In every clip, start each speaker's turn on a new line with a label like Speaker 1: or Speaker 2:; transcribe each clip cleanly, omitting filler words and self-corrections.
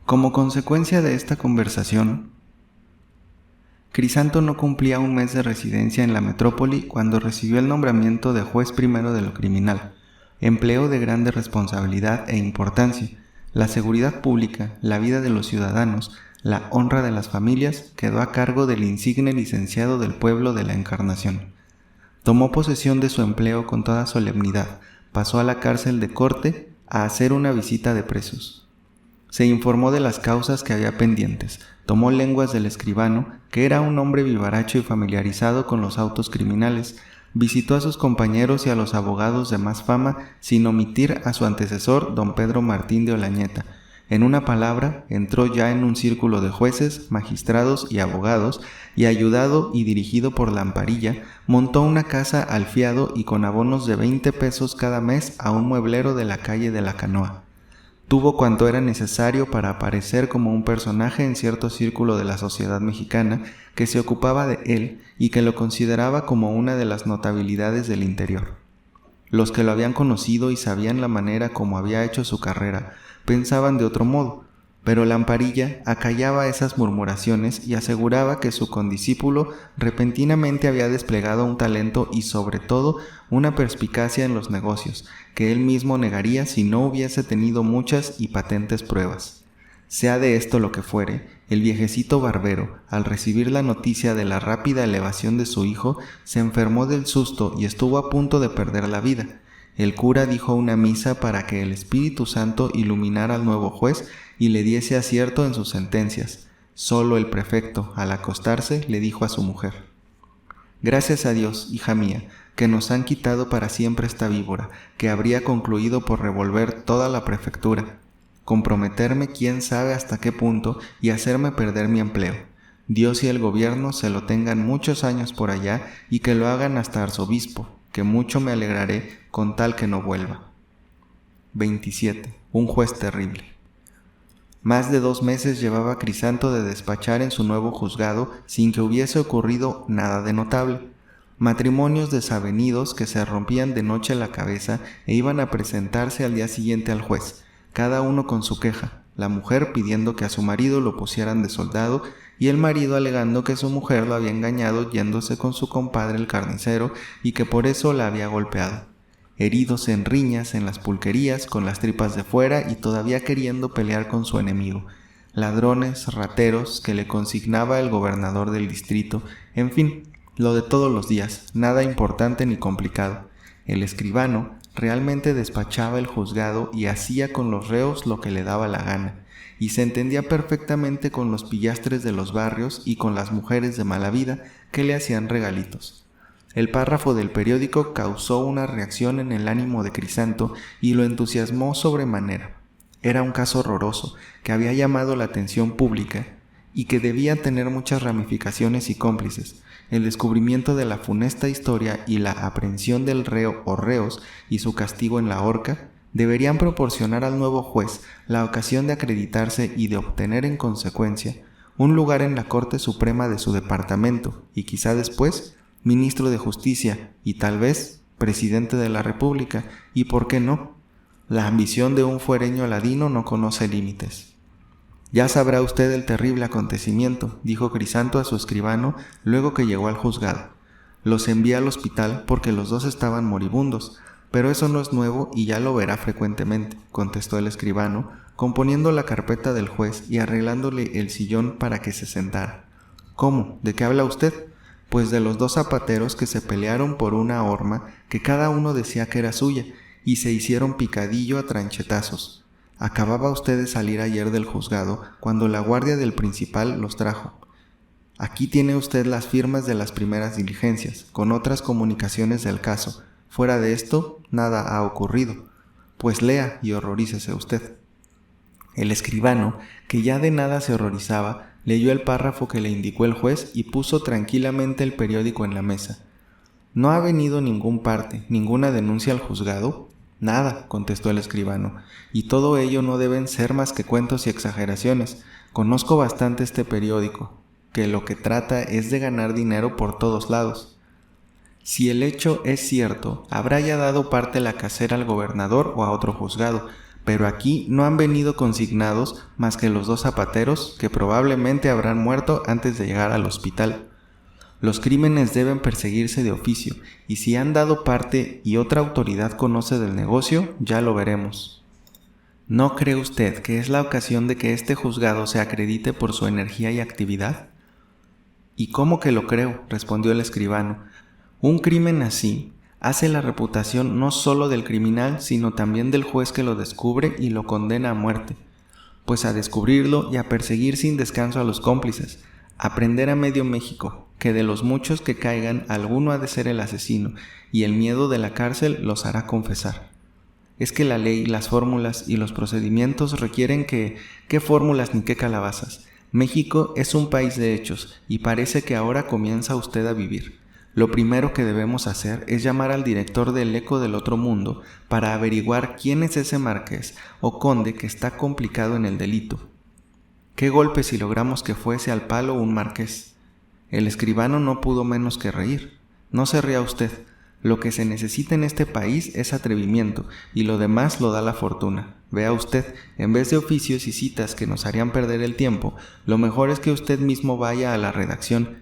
Speaker 1: Como consecuencia de esta conversación, Crisanto no cumplía un mes de residencia en la metrópoli cuando recibió el nombramiento de juez primero de lo criminal, empleo de grande responsabilidad e importancia. La seguridad pública, la vida de los ciudadanos, la honra de las familias quedó a cargo del insigne licenciado del pueblo de la Encarnación. Tomó posesión de su empleo con toda solemnidad, pasó a la cárcel de Corte a hacer una visita de presos. Se informó de las causas que había pendientes, tomó lenguas del escribano, que era un hombre vivaracho y familiarizado con los autos criminales, visitó a sus compañeros y a los abogados de más fama sin omitir a su antecesor, don Pedro Martín de Olañeta. En una palabra, entró ya en un círculo de jueces, magistrados y abogados, y ayudado y dirigido por Lamparilla, montó una casa al fiado y con abonos de 20 pesos cada mes a un mueblero de la calle de la Canoa. Tuvo cuanto era necesario para aparecer como un personaje en cierto círculo de la sociedad mexicana que se ocupaba de él y que lo consideraba como una de las notabilidades del interior. Los que lo habían conocido y sabían la manera como había hecho su carrera, pensaban de otro modo, pero Lamparilla acallaba esas murmuraciones y aseguraba que su condiscípulo repentinamente había desplegado un talento y sobre todo una perspicacia en los negocios, que él mismo negaría si no hubiese tenido muchas y patentes pruebas. Sea de esto lo que fuere, el viejecito barbero, al recibir la noticia de la rápida elevación de su hijo, se enfermó del susto y estuvo a punto de perder la vida. El cura dijo una misa para que el Espíritu Santo iluminara al nuevo juez y le diese acierto en sus sentencias. Solo el prefecto, al acostarse, le dijo a su mujer: «Gracias a Dios, hija mía, que nos han quitado para siempre esta víbora, que habría concluido por revolver toda la prefectura, comprometerme quién sabe hasta qué punto y hacerme perder mi empleo. Dios y el gobierno se lo tengan muchos años por allá y que lo hagan hasta arzobispo, que mucho me alegraré con tal que no vuelva». 27. Un juez terrible. Más de 2 meses llevaba Crisanto de despachar en su nuevo juzgado sin que hubiese ocurrido nada de notable. Matrimonios desavenidos que se rompían de noche la cabeza e iban a presentarse al día siguiente al juez, cada uno con su queja, la mujer pidiendo que a su marido lo pusieran de soldado y el marido alegando que su mujer lo había engañado yéndose con su compadre el carnicero y que por eso la había golpeado. Heridos en riñas, en las pulquerías, con las tripas de fuera y todavía queriendo pelear con su enemigo. Ladrones, rateros, que le consignaba el gobernador del distrito, en fin, lo de todos los días, nada importante ni complicado. El escribano realmente despachaba el juzgado y hacía con los reos lo que le daba la gana, y se entendía perfectamente con los pillastres de los barrios y con las mujeres de mala vida que le hacían regalitos. El párrafo del periódico causó una reacción en el ánimo de Crisanto y lo entusiasmó sobremanera. Era un caso horroroso que había llamado la atención pública y que debía tener muchas ramificaciones y cómplices. El descubrimiento de la funesta historia y la aprehensión del reo o reos y su castigo en la horca deberían proporcionar al nuevo juez la ocasión de acreditarse y de obtener en consecuencia un lugar en la Corte Suprema de su departamento y quizá después ministro de Justicia y tal vez presidente de la República, y ¿por qué no? La ambición de un fuereño ladino no conoce límites. «Ya sabrá usted el terrible acontecimiento», dijo Crisanto a su escribano luego que llegó al juzgado. «Los envié al hospital porque los dos estaban moribundos, pero eso no es nuevo y ya lo verá frecuentemente», contestó el escribano, componiendo la carpeta del juez y arreglándole el sillón para que se sentara. «¿Cómo? ¿De qué habla usted?» «Pues de los 2 zapateros que se pelearon por una horma que cada uno decía que era suya y se hicieron picadillo a tranchetazos. Acababa usted de salir ayer del juzgado cuando la guardia del principal los trajo. Aquí tiene usted las firmas de las primeras diligencias, con otras comunicaciones del caso. Fuera de esto, nada ha ocurrido. Pues lea y horrorícese usted». El escribano, que ya de nada se horrorizaba, leyó el párrafo que le indicó el juez y puso tranquilamente el periódico en la mesa. «¿No ha venido ningún parte, ninguna denuncia al juzgado?» «Nada», contestó el escribano, «y todo ello no deben ser más que cuentos y exageraciones. Conozco bastante este periódico, que lo que trata es de ganar dinero por todos lados. Si el hecho es cierto, habrá ya dado parte la casera al gobernador o a otro juzgado, pero aquí no han venido consignados más que los 2 zapateros que probablemente habrán muerto antes de llegar al hospital. Los crímenes deben perseguirse de oficio, y si han dado parte y otra autoridad conoce del negocio, ya lo veremos. ¿No cree usted que es la ocasión de que este juzgado se acredite por su energía y actividad? ¿Y cómo que lo creo?, respondió el escribano. Un crimen así hace la reputación no solo del criminal, sino también del juez que lo descubre y lo condena a muerte, pues a descubrirlo y a perseguir sin descanso a los cómplices, a prender a medio México, que de los muchos que caigan alguno ha de ser el asesino, y el miedo de la cárcel los hará confesar. Es que la ley, las fórmulas y los procedimientos requieren ¿qué fórmulas ni qué calabazas? México es un país de hechos, y parece que ahora comienza usted a vivir. Lo primero que debemos hacer es llamar al director del Eco del Otro Mundo para averiguar quién es ese marqués o conde que está complicado en el delito. ¿Qué golpe si logramos que fuese al palo un marqués? El escribano no pudo menos que reír. No se ría usted. Lo que se necesita en este país es atrevimiento, y lo demás lo da la fortuna. Vea usted, en vez de oficios y citas que nos harían perder el tiempo, lo mejor es que usted mismo vaya a la redacción,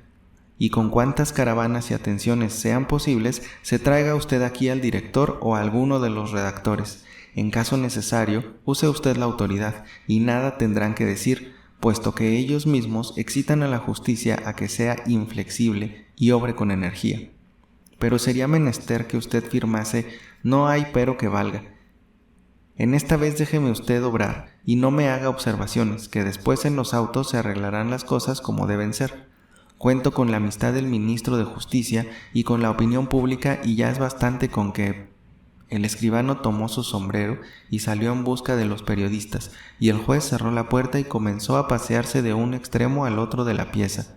Speaker 1: y con cuantas caravanas y atenciones sean posibles, se traiga usted aquí al director o a alguno de los redactores. En caso necesario, use usted la autoridad, y nada tendrán que decir, puesto que ellos mismos excitan a la justicia a que sea inflexible y obre con energía. Pero sería menester que usted firmase «No hay pero que valga». En esta vez déjeme usted obrar y no me haga observaciones, que después en los autos se arreglarán las cosas como deben ser. Cuento con la amistad del ministro de Justicia y con la opinión pública, y ya es bastante con que... El escribano tomó su sombrero y salió en busca de los periodistas, y el juez cerró la puerta y comenzó a pasearse de un extremo al otro de la pieza,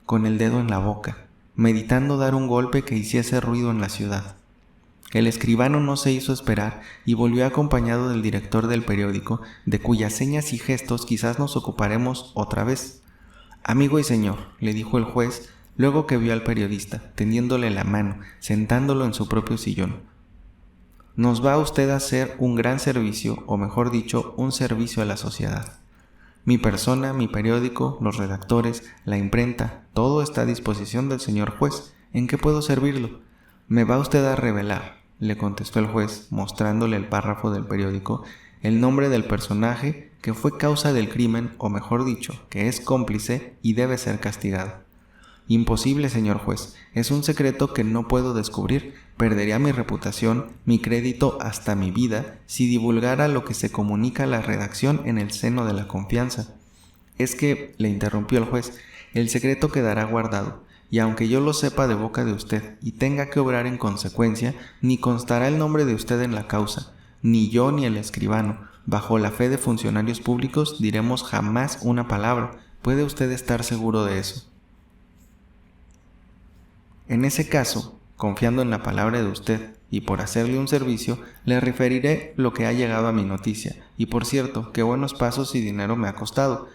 Speaker 1: con el dedo en la boca, meditando dar un golpe que hiciese ruido en la ciudad. El escribano no se hizo esperar y volvió acompañado del director del periódico, de cuyas señas y gestos quizás nos ocuparemos otra vez. «Amigo y señor», le dijo el juez, luego que vio al periodista, tendiéndole la mano, sentándolo en su propio sillón. «Nos va usted a hacer un gran servicio, o mejor dicho, un servicio a la sociedad. Mi persona, mi periódico, los redactores, la imprenta, todo está a disposición del señor juez. ¿En qué puedo servirlo?» «Me va usted a revelar», le contestó el juez, mostrándole el párrafo del periódico, «el nombre del personaje que fue causa del crimen, o mejor dicho, que es cómplice y debe ser castigado». «Imposible, señor juez, es un secreto que no puedo descubrir. Perdería mi reputación, mi crédito, hasta mi vida, si divulgara lo que se comunica a la redacción en el seno de la confianza». «Es que», le interrumpió el juez, «el secreto quedará guardado, y aunque yo lo sepa de boca de usted y tenga que obrar en consecuencia, ni constará el nombre de usted en la causa. Ni yo ni el escribano, bajo la fe de funcionarios públicos, diremos jamás una palabra. Puede usted estar seguro de eso». «En ese caso, confiando en la palabra de usted y por hacerle un servicio, le referiré lo que ha llegado a mi noticia, y por cierto, qué buenos pasos y dinero me ha costado.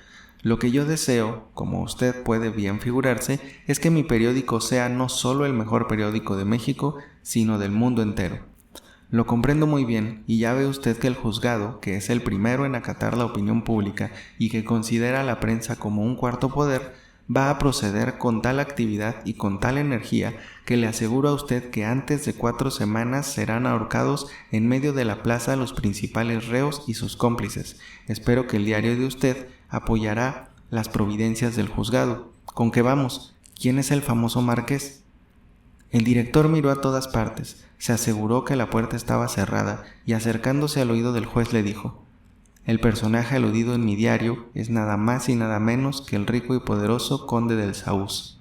Speaker 1: Lo que yo deseo, como usted puede bien figurarse, es que mi periódico sea no solo el mejor periódico de México, sino del mundo entero. Lo comprendo muy bien, y ya ve usted que el juzgado, que es el primero en acatar la opinión pública y que considera a la prensa como un cuarto poder, va a proceder con tal actividad y con tal energía que le aseguro a usted que antes de 4 semanas serán ahorcados en medio de la plaza los principales reos y sus cómplices. Espero que el diario de usted apoyará las providencias del juzgado. ¿Con qué vamos? ¿Quién es el famoso marqués?» El director miró a todas partes, se aseguró que la puerta estaba cerrada y acercándose al oído del juez le dijo: «El personaje aludido en mi diario es nada más y nada menos que el rico y poderoso conde del Saúz».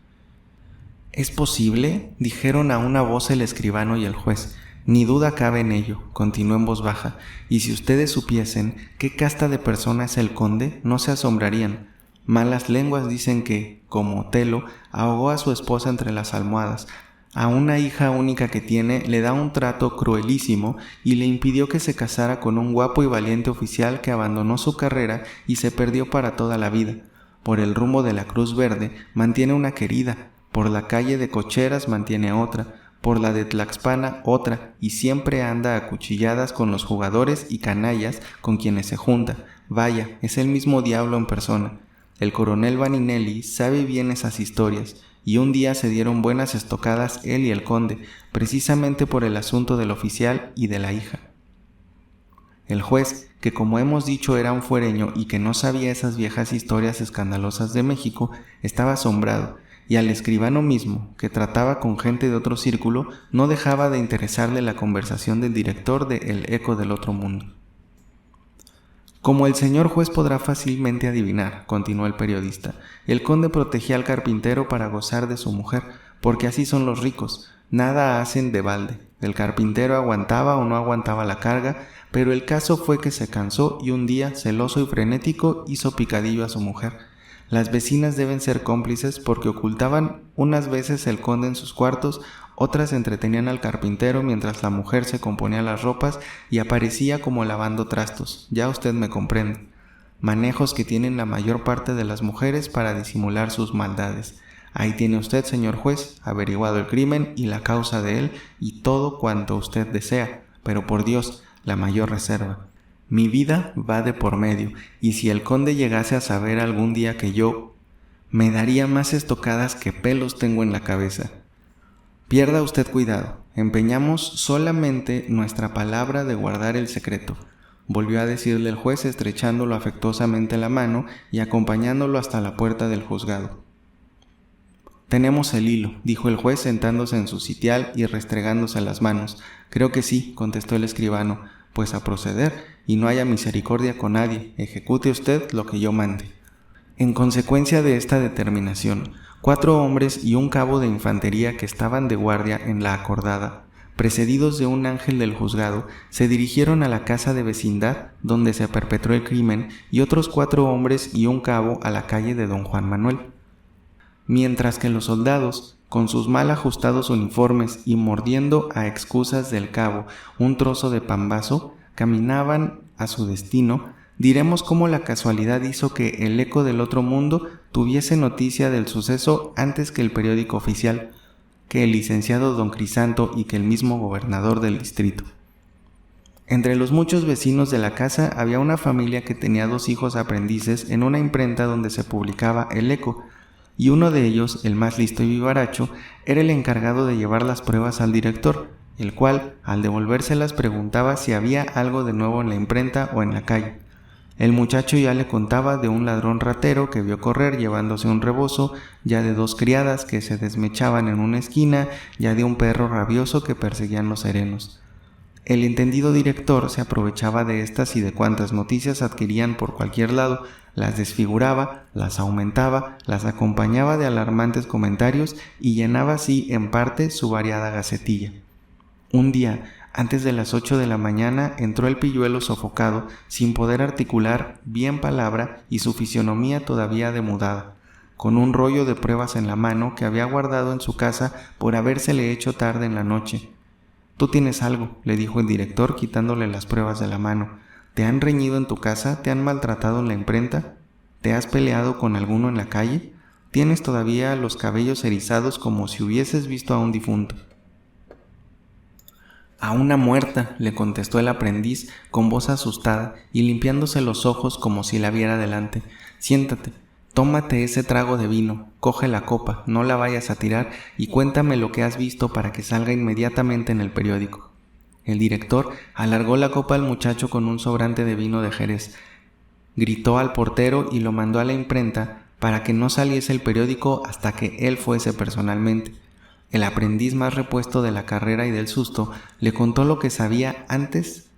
Speaker 1: «¿Es posible?», dijeron a una voz el escribano y el juez. «Ni duda cabe en ello», continuó en voz baja, «y si ustedes supiesen qué casta de persona es el conde, no se asombrarían. Malas lenguas dicen que, como Otelo, ahogó a su esposa entre las almohadas. A una hija única que tiene le da un trato cruelísimo y le impidió que se casara con un guapo y valiente oficial que abandonó su carrera y se perdió para toda la vida. Por el rumbo de la Cruz Verde mantiene una querida, por la calle de Cocheras mantiene otra, por la de Tlaxpana otra, y siempre anda a cuchilladas con los jugadores y canallas con quienes se junta. Vaya, es el mismo diablo en persona. El coronel Vaninelli sabe bien esas historias, y un día se dieron buenas estocadas él y el conde, precisamente por el asunto del oficial y de la hija. El juez, que como hemos dicho era un fuereño y que no sabía esas viejas historias escandalosas de México, estaba asombrado, y al escribano mismo, que trataba con gente de otro círculo, no dejaba de interesarle la conversación del director de El Eco del Otro Mundo. Como el señor juez podrá fácilmente adivinar, continuó el periodista, el conde protegía al carpintero para gozar de su mujer, porque así son los ricos, nada hacen de balde. El carpintero aguantaba o no aguantaba la carga, pero el caso fue que se cansó y un día, celoso y frenético, hizo picadillo a su mujer. Las vecinas deben ser cómplices porque ocultaban unas veces el conde en sus cuartos, otras entretenían al carpintero mientras la mujer se componía las ropas y aparecía como lavando trastos. Ya usted me comprende. Manejos que tienen la mayor parte de las mujeres para disimular sus maldades. Ahí tiene usted, señor juez, averiguado el crimen y la causa de él y todo cuanto usted desea, pero por Dios, la mayor reserva. Mi vida va de por medio, y si el conde llegase a saber algún día que yo, me daría más estocadas que pelos tengo en la cabeza. Pierda usted cuidado, empeñamos solamente nuestra palabra de guardar el secreto, volvió a decirle el juez estrechándolo afectuosamente la mano y acompañándolo hasta la puerta del juzgado. Tenemos el hilo, dijo el juez sentándose en su sitial y restregándose las manos. Creo que sí, contestó el escribano, pues a proceder, y no haya misericordia con nadie, ejecute usted lo que yo mande. En consecuencia de esta determinación, 4 hombres y un cabo de infantería que estaban de guardia en la acordada, precedidos de un ángel del juzgado, se dirigieron a la casa de vecindad donde se perpetró el crimen y otros 4 hombres y un cabo a la calle de Don Juan Manuel. Mientras que los soldados, con sus mal ajustados uniformes y mordiendo a excusas del cabo un trozo de pambazo, caminaban a su destino, diremos cómo la casualidad hizo que El Eco del Otro Mundo tuviese noticia del suceso antes que el periódico oficial, que el licenciado don Crisanto y que el mismo gobernador del distrito. Entre los muchos vecinos de la casa había una familia que tenía 2 hijos aprendices en una imprenta donde se publicaba El Eco, y uno de ellos, el más listo y vivaracho, era el encargado de llevar las pruebas al director, el cual, al devolvérselas, preguntaba si había algo de nuevo en la imprenta o en la calle. El muchacho ya le contaba de un ladrón ratero que vio correr llevándose un rebozo, ya de 2 criadas que se desmechaban en una esquina, ya de un perro rabioso que perseguían los serenos. El entendido director se aprovechaba de estas y de cuantas noticias adquirían por cualquier lado, las desfiguraba, las aumentaba, las acompañaba de alarmantes comentarios y llenaba así en parte su variada gacetilla. Un día, antes de las 8 de la mañana, entró el pilluelo sofocado, sin poder articular bien palabra y su fisonomía todavía demudada, con un rollo de pruebas en la mano que había guardado en su casa por habérsele hecho tarde en la noche. «Tú tienes algo», le dijo el director quitándole las pruebas de la mano. «¿Te han reñido en tu casa? ¿Te han maltratado en la imprenta? ¿Te has peleado con alguno en la calle? Tienes todavía los cabellos erizados como si hubieses visto a un difunto». «A una muerta», le contestó el aprendiz con voz asustada y limpiándose los ojos como si la viera delante. «Siéntate, tómate ese trago de vino, coge la copa, no la vayas a tirar y cuéntame lo que has visto para que salga inmediatamente en el periódico». El director alargó la copa al muchacho con un sobrante de vino de Jerez, gritó al portero y lo mandó a la imprenta para que no saliese el periódico hasta que él fuese personalmente. El aprendiz más repuesto de la carrera y del susto le contó lo que sabía antes,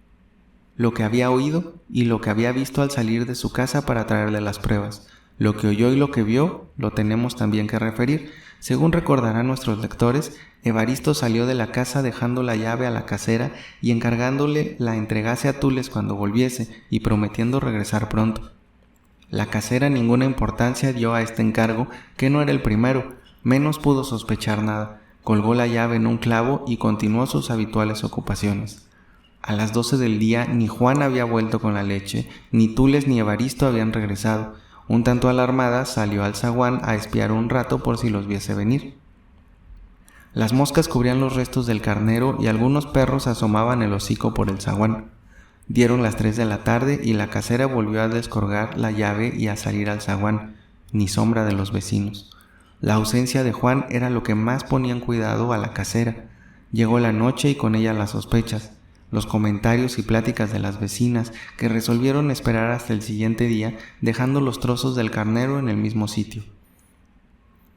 Speaker 1: lo que había oído y lo que había visto al salir de su casa para traerle las pruebas. Lo que oyó y lo que vio lo tenemos también que referir. Según recordarán nuestros lectores, Evaristo salió de la casa dejando la llave a la casera y encargándole la entregase a Tules cuando volviese y prometiendo regresar pronto. La casera ninguna importancia dio a este encargo, que no era el primero, menos pudo sospechar nada. Colgó la llave en un clavo y continuó sus habituales ocupaciones. A las 12 del día ni Juan había vuelto con la leche, ni Tules ni Evaristo habían regresado. Un tanto alarmada salió al zaguán a espiar un rato por si los viese venir. Las moscas cubrían los restos del carnero y algunos perros asomaban el hocico por el zaguán. Dieron las 3 de la tarde y la casera volvió a descolgar la llave y a salir al zaguán, ni sombra de los vecinos. La ausencia de Juan era lo que más ponía en cuidado a la casera. Llegó la noche y con ella las sospechas, los comentarios y pláticas de las vecinas, que resolvieron esperar hasta el siguiente día, dejando los trozos del carnero en el mismo sitio.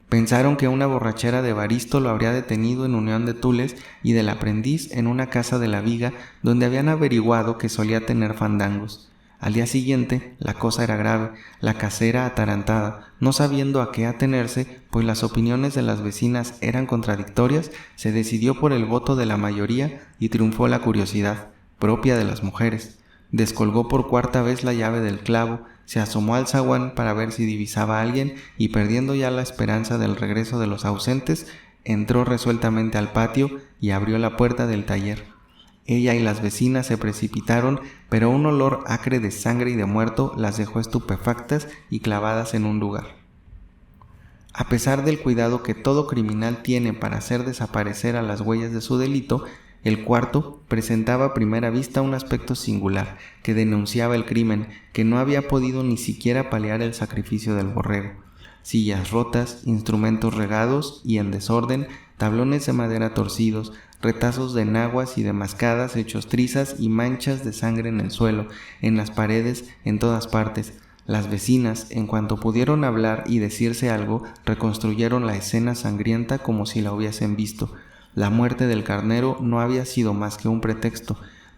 Speaker 1: Pensaron que una borrachera de Evaristo lo habría detenido en unión de Tules y del aprendiz en una casa de la Viga, donde habían averiguado que solía tener fandangos. Al día siguiente, la cosa era grave, la casera atarantada, no sabiendo a qué atenerse, pues las opiniones de las vecinas eran contradictorias, se decidió por el voto de la mayoría y triunfó la curiosidad, propia de las mujeres. Descolgó por 4ª vez la llave del clavo, se asomó al zaguán para ver si divisaba a alguien y, perdiendo ya la esperanza del regreso de los ausentes, entró resueltamente al patio y abrió la puerta del taller. Ella y las vecinas se precipitaron, pero un olor acre de sangre y de muerto las dejó estupefactas y clavadas en un lugar. A pesar del cuidado que todo criminal tiene para hacer desaparecer a las huellas de su delito, el cuarto presentaba a primera vista un aspecto singular, que denunciaba el crimen, que no había podido ni siquiera paliar el sacrificio del borrego. Sillas rotas, instrumentos regados y en desorden, tablones de madera torcidos, retazos de enaguas y de mascadas hechos trizas y manchas de sangre en el suelo, en las paredes, en todas partes. Las vecinas, en cuanto pudieron hablar y decirse algo, reconstruyeron la escena sangrienta como si la hubiesen visto. La muerte del carnero no había sido más que un pretexto.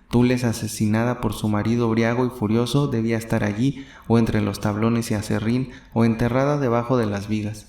Speaker 1: Tules, asesinada por su marido briago y furioso, debía estar allí, o entre los tablones y aserrín, o enterrada debajo de las vigas.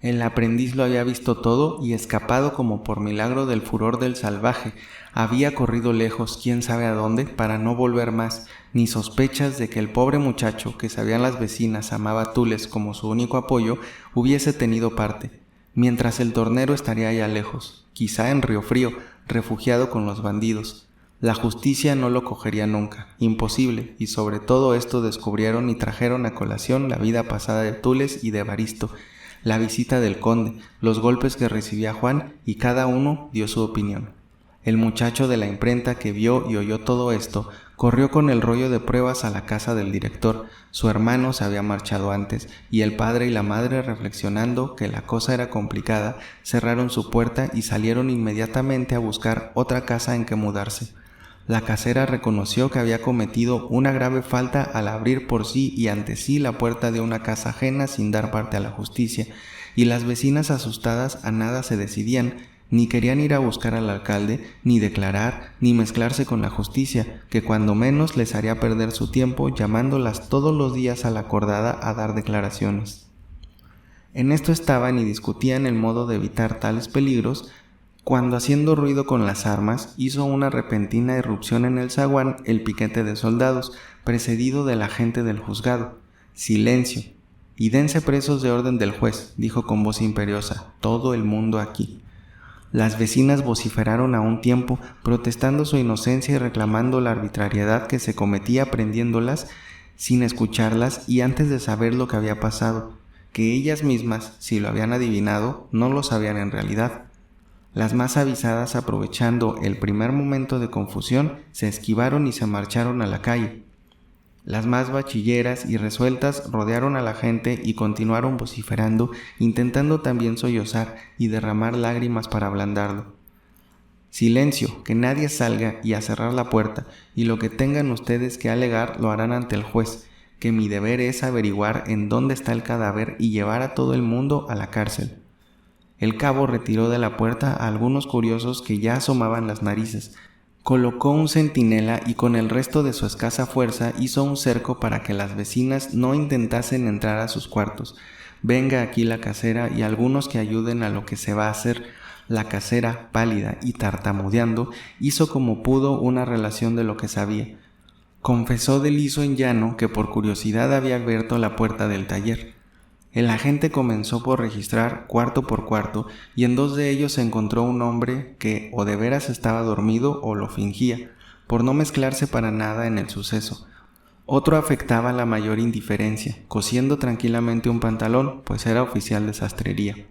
Speaker 1: El aprendiz lo había visto todo y escapado como por milagro del furor del salvaje. Había corrido lejos, quién sabe a dónde, para no volver más, ni sospechas de que el pobre muchacho, que sabían las vecinas amaba a Tules como su único apoyo, hubiese tenido parte, mientras el tornero estaría ya lejos, quizá en Riofrío, refugiado con los bandidos. La justicia no lo cogería nunca, imposible, y sobre todo esto descubrieron y trajeron a colación la vida pasada de Tules y de Evaristo, la visita del conde, los golpes que recibía Juan, y cada uno dio su opinión. El muchacho de la imprenta que vio y oyó todo esto, corrió con el rollo de pruebas a la casa del director. Su hermano se había marchado antes, y el padre y la madre, reflexionando que la cosa era complicada, cerraron su puerta y salieron inmediatamente a buscar otra casa en que mudarse. La casera reconoció que había cometido una grave falta al abrir por sí y ante sí la puerta de una casa ajena sin dar parte a la justicia, y las vecinas asustadas a nada se decidían, ni querían ir a buscar al alcalde, ni declarar, ni mezclarse con la justicia, que cuando menos les haría perder su tiempo llamándolas todos los días a la acordada a dar declaraciones. En esto estaban y discutían el modo de evitar tales peligros, cuando, haciendo ruido con las armas, hizo una repentina irrupción en el zaguán el piquete de soldados, precedido del agente del juzgado. «Silencio, y dense presos de orden del juez», dijo con voz imperiosa, «todo el mundo aquí». Las vecinas vociferaron a un tiempo, protestando su inocencia y reclamando la arbitrariedad que se cometía prendiéndolas sin escucharlas y antes de saber lo que había pasado, que ellas mismas, si lo habían adivinado, no lo sabían en realidad. Las más avisadas, aprovechando el primer momento de confusión, se esquivaron y se marcharon a la calle. Las más bachilleras y resueltas rodearon a la gente y continuaron vociferando, intentando también sollozar y derramar lágrimas para ablandarlo. «Silencio, que nadie salga y a cerrar la puerta, y lo que tengan ustedes que alegar lo harán ante el juez, que mi deber es averiguar en dónde está el cadáver y llevar a todo el mundo a la cárcel». El cabo retiró de la puerta a algunos curiosos que ya asomaban las narices, colocó un centinela y con el resto de su escasa fuerza hizo un cerco para que las vecinas no intentasen entrar a sus cuartos. «Venga aquí la casera y algunos que ayuden a lo que se va a hacer». La casera, pálida y tartamudeando, hizo como pudo una relación de lo que sabía. Confesó de liso en llano que por curiosidad había abierto la puerta del taller. El agente comenzó por registrar cuarto por cuarto y en 2 de ellos se encontró un hombre que o de veras estaba dormido o lo fingía, por no mezclarse para nada en el suceso. Otro afectaba la mayor indiferencia, cosiendo tranquilamente un pantalón, pues era oficial de sastrería.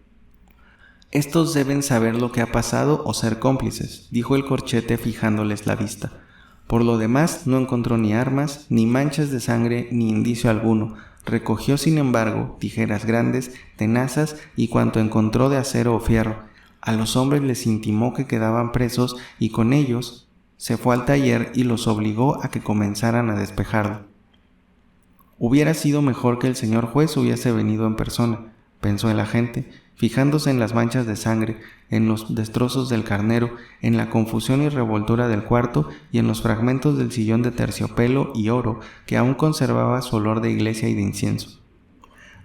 Speaker 1: Estos deben saber lo que ha pasado o ser cómplices, dijo el corchete fijándoles la vista. Por lo demás, no encontró ni armas, ni manchas de sangre, ni indicio alguno. Recogió, sin embargo, tijeras grandes, tenazas y cuanto encontró de acero o fierro. A los hombres les intimó que quedaban presos y con ellos se fue al taller y los obligó a que comenzaran a despejarlo. Hubiera sido mejor que el señor juez hubiese venido en persona, pensó el agente, fijándose en las manchas de sangre, en los destrozos del carnero, en la confusión y revoltura del cuarto y en los fragmentos del sillón de terciopelo y oro que aún conservaba su olor de iglesia y de incienso.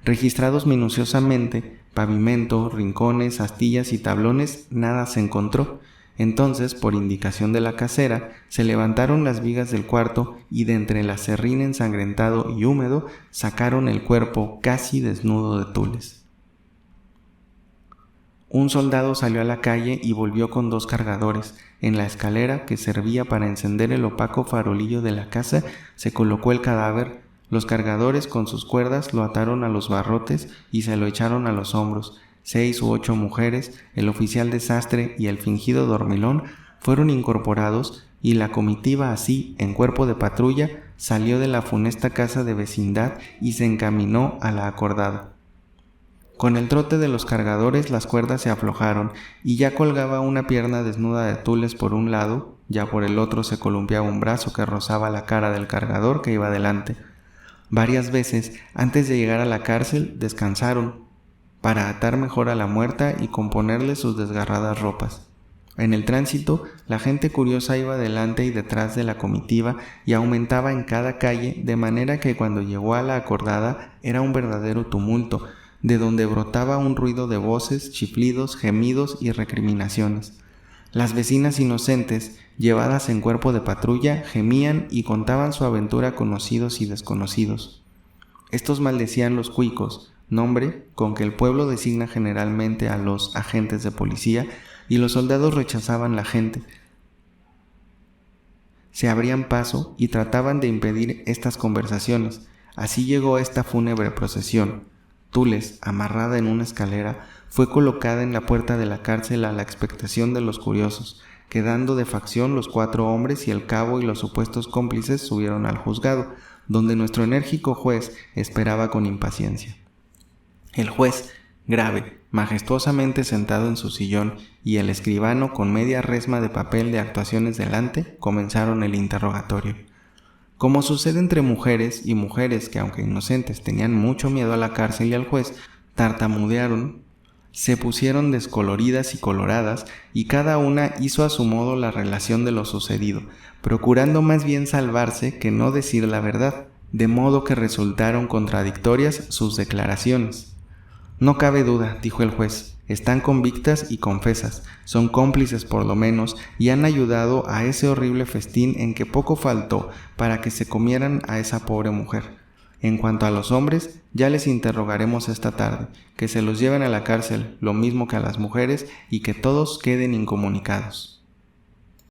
Speaker 1: Registrados minuciosamente, pavimento, rincones, astillas y tablones, nada se encontró. Entonces, por indicación de la casera, se levantaron las vigas del cuarto y de entre el aserrín ensangrentado y húmedo sacaron el cuerpo casi desnudo de Tules. Un soldado salió a la calle y volvió con 2 cargadores. En la escalera que servía para encender el opaco farolillo de la casa se colocó el cadáver. Los cargadores con sus cuerdas lo ataron a los barrotes y se lo echaron a los hombros. 6 u 8 mujeres, el oficial de sastre y el fingido dormilón fueron incorporados y la comitiva así, en cuerpo de patrulla, salió de la funesta casa de vecindad y se encaminó a la acordada. Con el trote de los cargadores las cuerdas se aflojaron y ya colgaba una pierna desnuda de Tules por un lado, ya por el otro se columpiaba un brazo que rozaba la cara del cargador que iba delante. Varias veces, antes de llegar a la cárcel, descansaron para atar mejor a la muerta y componerle sus desgarradas ropas. En el tránsito, la gente curiosa iba delante y detrás de la comitiva y aumentaba en cada calle, de manera que cuando llegó a la acordada era un verdadero tumulto, de donde brotaba un ruido de voces, chiflidos, gemidos y recriminaciones. Las vecinas inocentes, llevadas en cuerpo de patrulla, gemían y contaban su aventura a conocidos y desconocidos. Estos maldecían los cuicos, nombre con que el pueblo designa generalmente a los agentes de policía, y los soldados rechazaban la gente. Se abrían paso y trataban de impedir estas conversaciones. Así llegó esta fúnebre procesión. Tules, amarrada en una escalera, fue colocada en la puerta de la cárcel a la expectación de los curiosos. Quedando de facción los 4 hombres y el cabo y los supuestos cómplices subieron al juzgado, donde nuestro enérgico juez esperaba con impaciencia. El juez, grave, majestuosamente sentado en su sillón, y el escribano con media resma de papel de actuaciones delante, comenzaron el interrogatorio. Como sucede entre mujeres y mujeres que, aunque inocentes, tenían mucho miedo a la cárcel y al juez, tartamudearon, se pusieron descoloridas y coloradas, y cada una hizo a su modo la relación de lo sucedido, procurando más bien salvarse que no decir la verdad, de modo que resultaron contradictorias sus declaraciones. No cabe duda, dijo el juez, están convictas y confesas, son cómplices por lo menos y han ayudado a ese horrible festín en que poco faltó para que se comieran a esa pobre mujer. En cuanto a los hombres, ya les interrogaremos esta tarde, que se los lleven a la cárcel, lo mismo que a las mujeres, y que todos queden incomunicados.